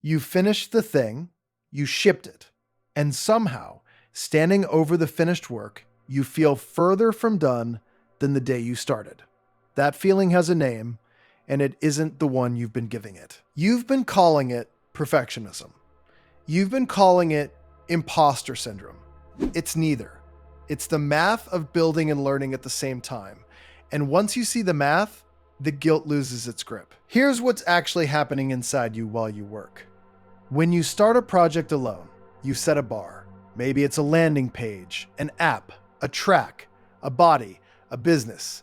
You finished the thing, you shipped it, and somehow, standing over the finished work, you feel further from done than the day you started. That feeling has a name, and it isn't the one you've been giving it. You've been calling it perfectionism. You've been calling it imposter syndrome. It's neither. It's the math of building and learning at the same time. And once you see the math, the guilt loses its grip. Here's what's actually happening inside you while you work. When you start a project alone, you set a bar. Maybe it's a landing page, an app, a track, a body, a business.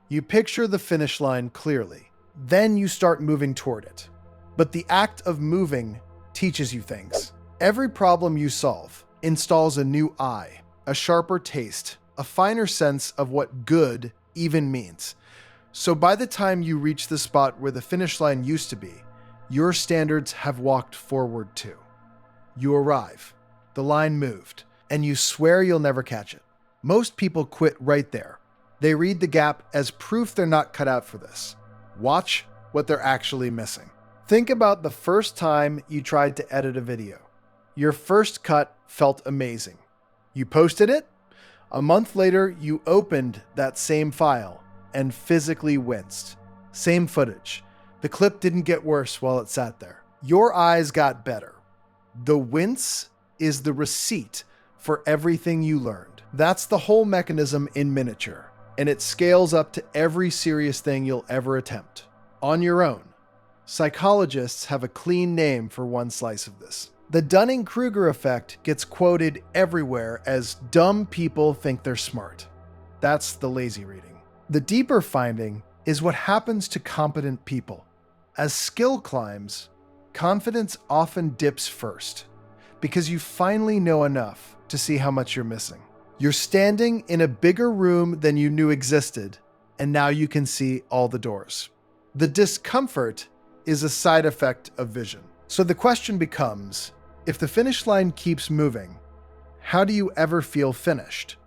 You picture the finish line clearly. Then you start moving toward it. But the act of moving teaches you things. Every problem you solve installs a new eye, a sharper taste, a finer sense of what good even means. So by the time you reach the spot where the finish line used to be, your standards have walked forward too. You arrive, the line moved, and you swear you'll never catch it. Most people quit right there. They read the gap as proof they're not cut out for this. Watch what they're actually missing. Think about the first time you tried to edit a video. Your first cut felt amazing. You posted it. A month later, you opened that same file and physically winced. Same footage. The clip didn't get worse while it sat there. Your eyes got better. The wince is the receipt for everything you learned. That's the whole mechanism in miniature, and it scales up to every serious thing you'll ever attempt. On your own. Psychologists have a clean name for one slice of this. The Dunning-Kruger effect gets quoted everywhere as dumb people think they're smart. That's the lazy reading. The deeper finding is what happens to competent people. As skill climbs, confidence often dips first because you finally know enough to see how much you're missing. You're standing in a bigger room than you knew existed, and now you can see all the doors. The discomfort is a side effect of vision. So the question becomes, if the finish line keeps moving, how do you ever feel finished?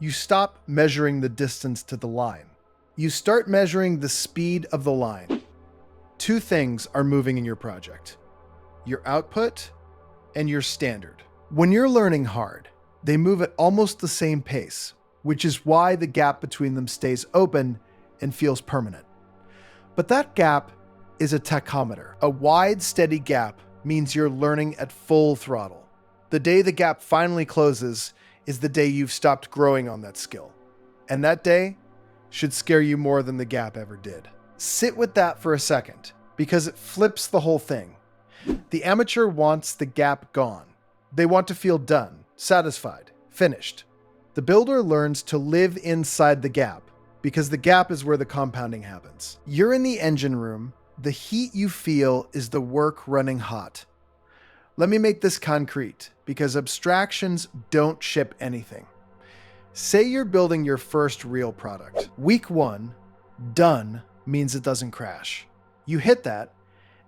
You stop measuring the distance to the line. You start measuring the speed of the line. Two things are moving in your project: your output and your standard. When you're learning hard, they move at almost the same pace, which is why the gap between them stays open and feels permanent. But that gap is a tachometer. A wide, steady gap means you're learning at full throttle. The day the gap finally closes is the day you've stopped growing on that skill. And that day should scare you more than the gap ever did. Sit with that for a second, because it flips the whole thing. The amateur wants the gap gone. They want to feel done, satisfied, finished. The builder learns to live inside the gap, because the gap is where the compounding happens. You're in the engine room. The heat you feel is the work running hot. Let me make this concrete, because abstractions don't ship anything. Say you're building your first real product. Week 1, done, means it doesn't crash. You hit that,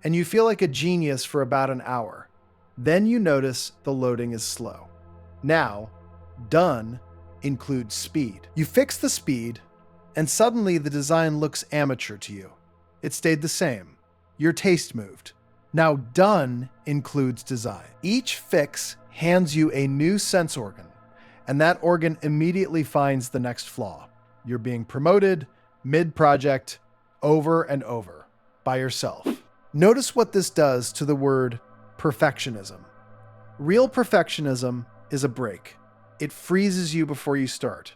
and you feel like a genius for about an hour. Then you notice the loading is slow. Now, done includes speed. You fix the speed, and suddenly the design looks amateur to you. It stayed the same. Your taste moved. Now, done includes design. Each fix hands you a new sense organ, and that organ immediately finds the next flaw. You're being promoted mid-project over and over by yourself. Notice what this does to the word perfectionism. Real perfectionism is a break. It freezes you before you start,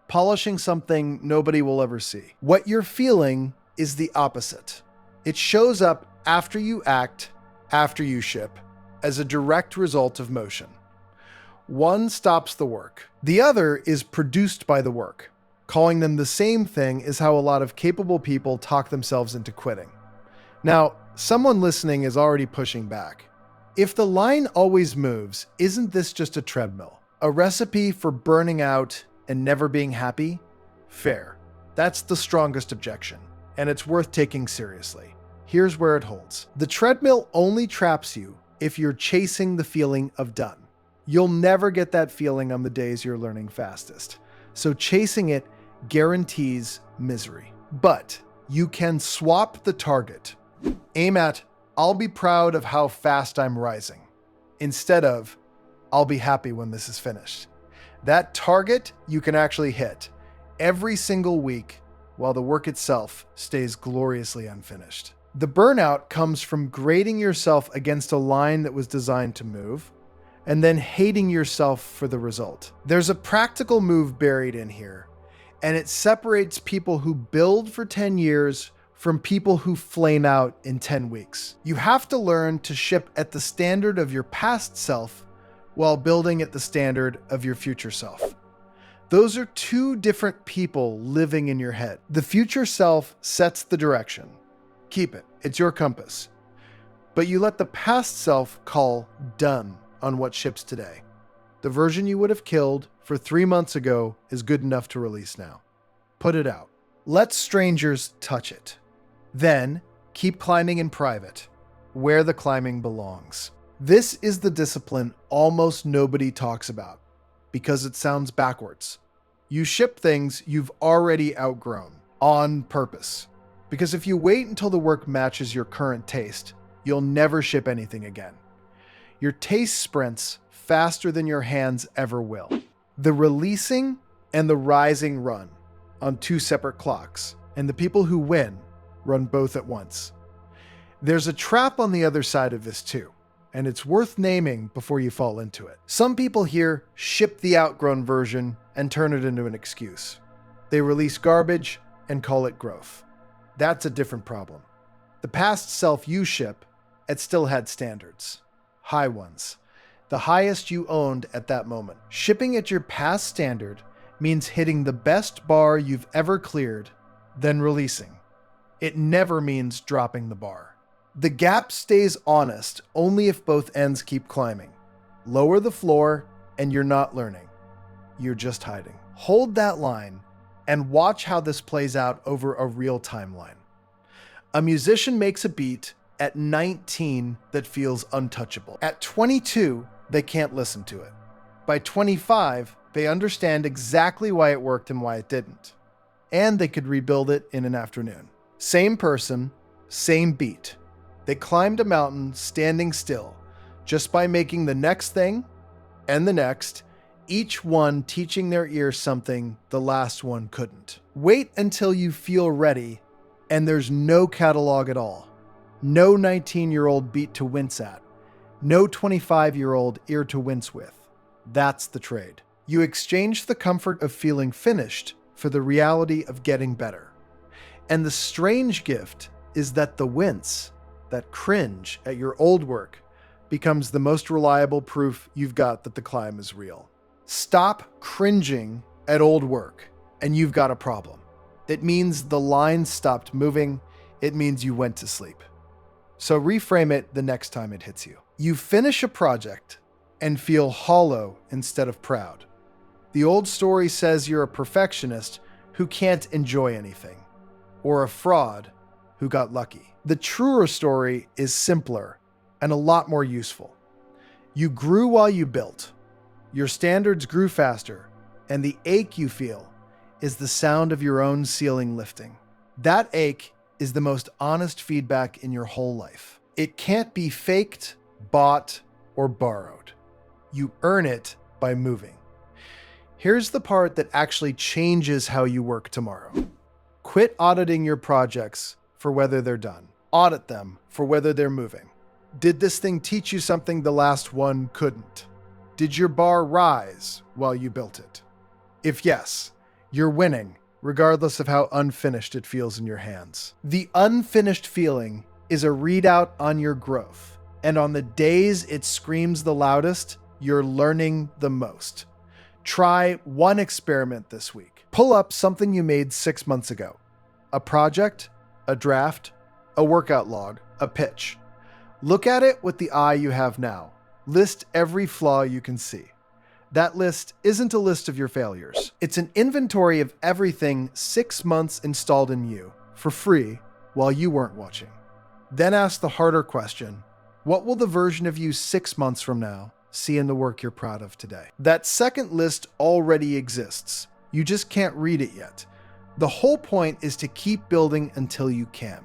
polishing something nobody will ever see. What you're feeling is the opposite. It shows up after you act, after you ship, as a direct result of motion. One stops the work. The other is produced by the work. Calling them the same thing is how a lot of capable people talk themselves into quitting. Now, someone listening is already pushing back. If the line always moves, isn't this just a treadmill? A recipe for burning out and never being happy? Fair. That's the strongest objection, and it's worth taking seriously. Here's where it holds. The treadmill only traps you if you're chasing the feeling of done. You'll never get that feeling on the days you're learning fastest. So chasing it guarantees misery. But you can swap the target. Aim at I'll be proud of how fast I'm rising, instead of, I'll be happy when this is finished. That target you can actually hit every single week while the work itself stays gloriously unfinished. The burnout comes from grading yourself against a line that was designed to move, and then hating yourself for the result. There's a practical move buried in here, and it separates people who build for 10 years from people who flame out in 10 weeks. You have to learn to ship at the standard of your past self while building at the standard of your future self. Those are two different people living in your head. The future self sets the direction. Keep it. It's your compass. But you let the past self call done on what ships today. The version you would have killed for 3 months ago is good enough to release now. Put it out. Let strangers touch it. Then keep climbing in private, where the climbing belongs. This is the discipline almost nobody talks about because it sounds backwards. You ship things you've already outgrown on purpose. Because if you wait until the work matches your current taste, you'll never ship anything again. Your taste sprints faster than your hands ever will. The releasing and the rising run on 2 separate clocks, and the people who win run both at once. There's a trap on the other side of this too, and it's worth naming before you fall into it. Some people here ship the outgrown version and turn it into an excuse. They release garbage and call it growth. That's a different problem. The past self you ship, it still had standards. High ones. The highest you owned at that moment. Shipping at your past standard means hitting the best bar you've ever cleared, then releasing. It never means dropping the bar. The gap stays honest only if both ends keep climbing. Lower the floor and you're not learning. You're just hiding. Hold that line and watch how this plays out over a real timeline. A musician makes a beat at 19 that feels untouchable. At 22, they can't listen to it. By 25, they understand exactly why it worked and why it didn't. And they could rebuild it in an afternoon. Same person, same beat. They climbed a mountain standing still, just by making the next thing and the next, each one teaching their ear something the last one couldn't. Wait until you feel ready and there's no catalog at all. No 19-year-old beat to wince at. No 25-year-old ear to wince with. That's the trade. You exchange the comfort of feeling finished for the reality of getting better. And the strange gift is that the wince, that cringe at your old work, becomes the most reliable proof you've got that the climb is real. Stop cringing at old work, and you've got a problem. It means the line stopped moving. It means you went to sleep. So reframe it the next time it hits you. You finish a project and feel hollow instead of proud. The old story says you're a perfectionist who can't enjoy anything, or a fraud who got lucky. The truer story is simpler and a lot more useful. You grew while you built. Your standards grew faster, and the ache you feel is the sound of your own ceiling lifting. That ache is the most honest feedback in your whole life. It can't be faked, bought, or borrowed. You earn it by moving. Here's the part that actually changes how you work tomorrow. Quit auditing your projects for whether they're done. Audit them for whether they're moving. Did this thing teach you something the last one couldn't? Did your bar rise while you built it? If yes, you're winning, regardless of how unfinished it feels in your hands. The unfinished feeling is a readout on your growth, and on the days it screams the loudest, you're learning the most. Try one experiment this week. Pull up something you made 6 months ago. A project, a draft, a workout log, a pitch. Look at it with the eye you have now. List every flaw you can see. That list isn't a list of your failures. It's an inventory of everything 6 months installed in you for free while you weren't watching. Then ask the harder question, what will the version of you 6 months from now see in the work you're proud of today? That second list already exists. You just can't read it yet. The whole point is to keep building until you can.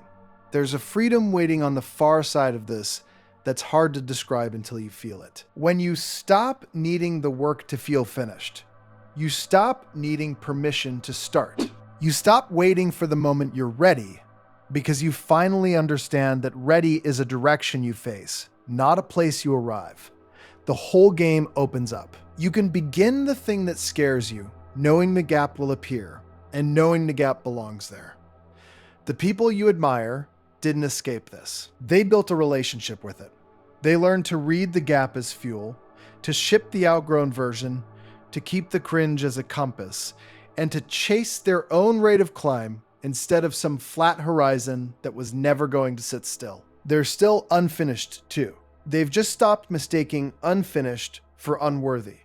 There's a freedom waiting on the far side of this that's hard to describe until you feel it. When you stop needing the work to feel finished, you stop needing permission to start. You stop waiting for the moment you're ready because you finally understand that ready is a direction you face, not a place you arrive. The whole game opens up. You can begin the thing that scares you, knowing the gap will appear, and knowing the gap belongs there. The people you admire didn't escape this. They built a relationship with it. They learned to read the gap as fuel, to ship the outgrown version, to keep the cringe as a compass, and to chase their own rate of climb instead of some flat horizon that was never going to sit still. They're still unfinished too. They've just stopped mistaking unfinished for unworthy.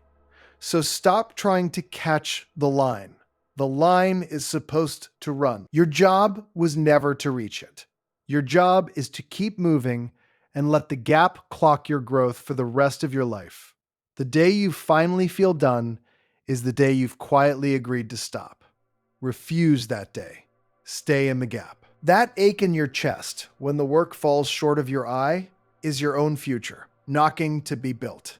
So stop trying to catch the line. The line is supposed to run. Your job was never to reach it. Your job is to keep moving and let the gap clock your growth for the rest of your life. The day you finally feel done is the day you've quietly agreed to stop. Refuse that day. Stay in the gap. That ache in your chest when the work falls short of your eye is your own future, knocking to be built.